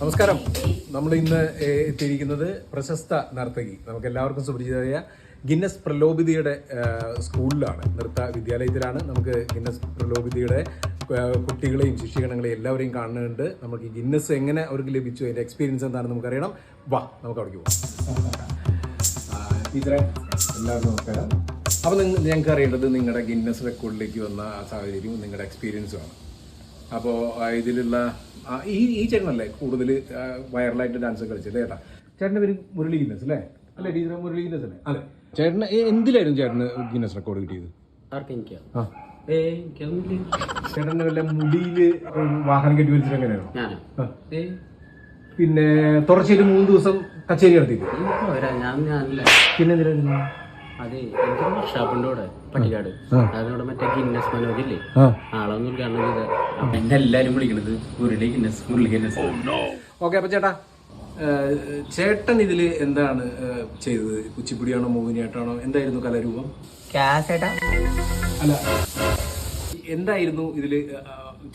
നമസ്കാരം. നമ്മൾ ഇന്ന് എത്തിയിരിക്കുന്നത് പ്രശസ്ത നർത്തകി, നമുക്ക് എല്ലാവർക്കും സുപരിചിതമായ ഗിന്നസ് പ്രലോഭിതയുടെ സ്കൂളിലാണ്, നൃത്ത വിദ്യാലയത്തിലാണ്. നമുക്ക് ഗിന്നസ് പ്രലോഭിതയുടെ കുട്ടികളെയും ശിഷ്യഗണങ്ങളെയും എല്ലാവരെയും കാണുന്നുണ്ട്. നമുക്ക് ഈ ഗിന്നസ് എങ്ങനെ അവർക്ക് ലഭിച്ചു, അതിൻ്റെ എക്സ്പീരിയൻസ് എന്താണെന്ന് നമുക്കറിയണം. വാ, നമുക്ക് അവിടേക്ക് പോകാം. ടീച്ചറെ, എല്ലാവർക്കും നമസ്കാരം. അപ്പോൾ ഞങ്ങൾക്ക് അറിയേണ്ടത് നിങ്ങളുടെ ഗിന്നസ് റെക്കോർഡിലേക്ക് വന്ന സാഹചര്യവും നിങ്ങളുടെ എക്സ്പീരിയൻസുമാണ്. അപ്പോൾ ഇതിലുള്ള ഈ ചേട്ടനല്ലേ കൂടുതൽ വൈറലായിട്ട് ഡാൻസ് കളിച്ചല്ലേ ചേട്ടാ? ചേട്ടൻ്റെ പേര് മുരളി ഗിന്നസ് അല്ലേ? അല്ലേ ടീച്ചർ? മുരളി ഗിന്നസ് അല്ലേ? അതെ. ചേട്ടന് എന്തിലായിരുന്നു ചേട്ടന് ഗിന്നസ് റെക്കോർഡ് കിട്ടിയത്? ചേട്ടൻ്റെ വല്ല മുടിയിൽ വാഹനം കെട്ടി വലിച്ചിട്ട് എങ്ങനെയാണോ? പിന്നെ തുടർച്ചയായിട്ട് 3 ദിവസം കച്ചേരി നടത്തിയിട്ട് പിന്നെ എന്തിനാ? അതെ, എനിക്കൊരു വർക്ക്ഷോപ്പുണ്ട് ഇവിടെ പട്ടിക്കാട്. അതിനോട് മറ്റേ ഗിന്നസ് മനോജില്ലേ, ആളൊന്നും ഉദ്ഘാടനം ചെയ്ത എന്നെ എല്ലാരും വിളിക്കണത് Murali Guinness, Murali Guinness. Okay. അപ്പൊ ചേട്ടൻ ഇതില് എന്താണ് ചെയ്തത്? കുച്ചിപ്പുടിയാണോ മോഹിനിയാട്ടാണോ? എന്തായിരുന്നു കലാരൂപം? അല്ല, എന്തായിരുന്നു ഇതില്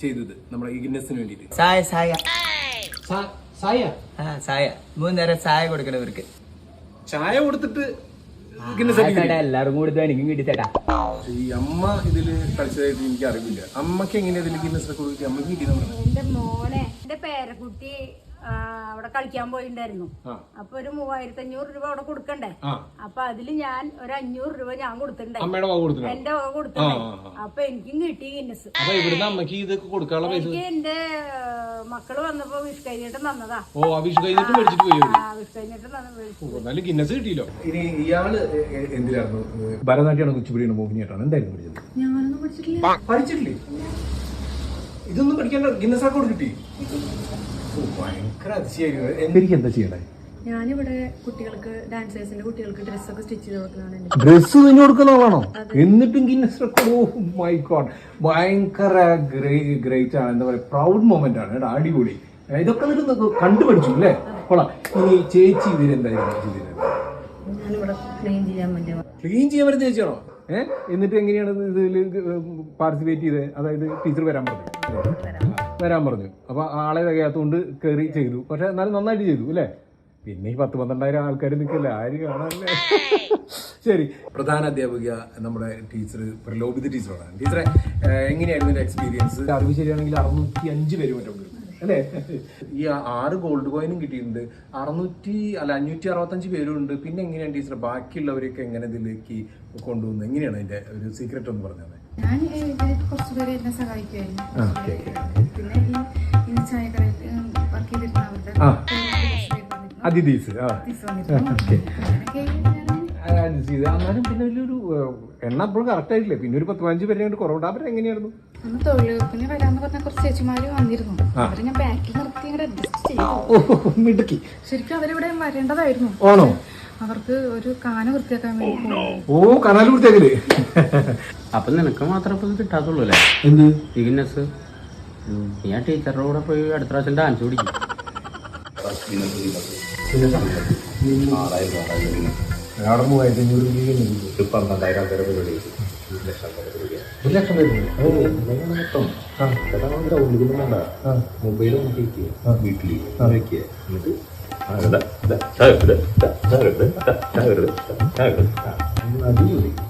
ചെയ്തത് നമ്മുടെ ഈ ഗിന്നസിന് വേണ്ടിട്ട്? കൊടുക്കണവർക്ക് ചായ കൊടുത്തിട്ട് എല്ലാരും കൊടുത്തു എനിക്കും കിട്ടി ചേട്ടാ. ഈ അമ്മ ഇതില് കളിച്ചതായിട്ട് എനിക്ക് അറിവില്ല. അമ്മക്ക് എങ്ങനെയാ ഇതിൽ ഗിന്നസ് റെക്കോർഡ് കിട്ടി? അമ്മക്ക് കിട്ടിയെന്ന്? എന്റെ മോനെ, എന്റെ പേരക്കുട്ടി അവിടെ കളിക്കാൻ പോയിണ്ടായിരുന്നു. അപ്പൊ ഒരു 3500 രൂപ അവിടെ കൊടുക്കണ്ടേ? അപ്പൊ അതില് ഞാൻ ഒരു 500 രൂപ ഞാൻ കൊടുത്തിട്ടുണ്ടായി, എന്റെ വക കൊടുത്തിട്ടുണ്ടായി. അപ്പൊ എനിക്കും കിട്ടി ഗിന്നസ്. എനിക്ക് എന്റെ മക്കള് വന്നപ്പോ വിഷ് കഴിഞ്ഞിട്ട് തന്നതാ. വിഷ് കഴിഞ്ഞിട്ട് ഗിന്നസ് കിട്ടിയല്ലോ. ഇനി ഇയാള് എന്തിനായിരുന്നു? ഭരതനാട്യമാണോ കുച്ചിപ്പുടിയാണോ മോഹിനിയാട്ടാണോ? എന്തായിരുന്നു പഠിച്ചത്? ഞാനൊന്നും പഠിച്ചിട്ടില്ലേ? ഇതൊന്നും പഠിക്കാണ്ട് ഗിന്നസ് റെക്കോർഡ് കിട്ടി? ഭയങ്കര അതിശയായിരുന്നു. എനിക്ക് എന്താ ചെയ്യണേ? ഞാനിവിടെ കുട്ടികൾക്ക്, ഡാൻസേഴ്സിന്റെ കുട്ടികൾക്ക് ഡ്രസ്സൊക്കെ സ്റ്റിച്ച് ചെയ്ത് കൊടുക്കുന്നതാണ്. ഡ്രസ്സ് നിങ്ങൾ കൊടുക്കുന്ന ആളാണോ? എന്നിട്ടും Guinness record? Oh my god, ഭയങ്കര ഗ്രേറ്റ് ആണ്. എന്താ പറയാ, പ്രൗഡ് മൊമെന്റ് ആണ് കേട്ടോ. അടിപൊളി. ഇതൊക്കെ നിങ്ങൾക്ക് കണ്ടുപഠിച്ചു അല്ലേ? കൊള്ളാം. ഇനി ചേച്ചി ഇതിലെന്തായിരുന്നു ചെയ്തിരുന്നത്? ഞാനിവിടെ ക്ലീൻ ചെയ്യാൻ പറ്റുന്ന ചേച്ചിയാണോ? എന്നിട്ട് എങ്ങനെയാണ് ഇതിൽ പാർട്ടിസിപ്പേറ്റ് ചെയ്തത്? അതായത് ടീച്ചർ വരാൻ പറഞ്ഞു. അപ്പൊ ആളെ തികയാത്തോണ്ട് കയറി ചെയ്തു. പക്ഷെ എന്നാലും നന്നായിട്ട് ചെയ്തു അല്ലേ? പിന്നെ ഈ 10-12 ആൾക്കാർ നിൽക്കല്ലേ, ആര് കാണാനല്ലേ? ശരി. പ്രധാന അധ്യാപിക നമ്മുടെ ടീച്ചർ പ്രലോഭിത ടീച്ചറാണ്. ടീച്ചറെ, എങ്ങനെയായിരുന്നു എക്സ്പീരിയൻസ്? അറിവ് ശരിയാണെങ്കിൽ 605 പേര് മറ്റുണ്ട് അല്ലേ? ഈ 6 ഗോൾഡ് കോയിനും കിട്ടിയിട്ടുണ്ട്. 565 പേരും ഉണ്ട്. പിന്നെ എങ്ങനെയാണ് ടീച്ചർ ബാക്കിയുള്ളവരെയൊക്കെ എങ്ങനെ ഇതിലേക്ക് കൊണ്ടുവന്നത്? എങ്ങനെയാണ് അതിന്റെ ഒരു സീക്രട്ട് ഒന്ന് പറഞ്ഞത്? ഞാൻ കുറച്ചുപേരെ എന്നെ സഹായിക്കുമായിരുന്നു. പിന്നെ ഈ ചായക്കടയിൽ വർക്ക് ചെയ്തിരുന്ന അതിഥീസ് എന്നാലും പിന്നെ വലിയൊരു എണ്ണ അപ്പോഴും കറക്റ്റ് ആയിട്ടില്ലേ? പിന്നെ ഒരു 10-15 പേരെ കൊണ്ട് കുറവുണ്ട്. അവരെങ്ങനെയായിരുന്നു? തൊഴിലുറപ്പിന് വരാന്ന് പറഞ്ഞ കുറച്ച് ചേച്ചിമാര് വന്നിരുന്നു. അവരെ ഞാൻ ബാക്കിൽ നിർത്തി അഡ്ജസ്റ്റ് ചെയ്തു. ശരിക്കും അവരിവിടെ വരേണ്ടതായിരുന്നു. ആണോ? അവർക്ക് ഒരു കാന വൃത്തിയാക്കാൻ വേണ്ടി. ഓ, കനാല് വൃത്തിയാക്കല്. അപ്പൊ നിനക്ക് മാത്രം ഇപ്പൊ കിട്ടാത്തുള്ളൂ അല്ലേ? എന്ത് ഗിന്നസ്? ഞാൻ ടീച്ചറുടെ കൂടെ പോയി അടുത്ത പ്രാവശ്യം ഡാൻസ് പിടിക്കും. അവിടെ 3500 12,000 ആൾക്കാരെ പരിപാടി. 1 ലക്ഷം മൊബൈൽ വീട്ടിൽ എന്നിട്ട്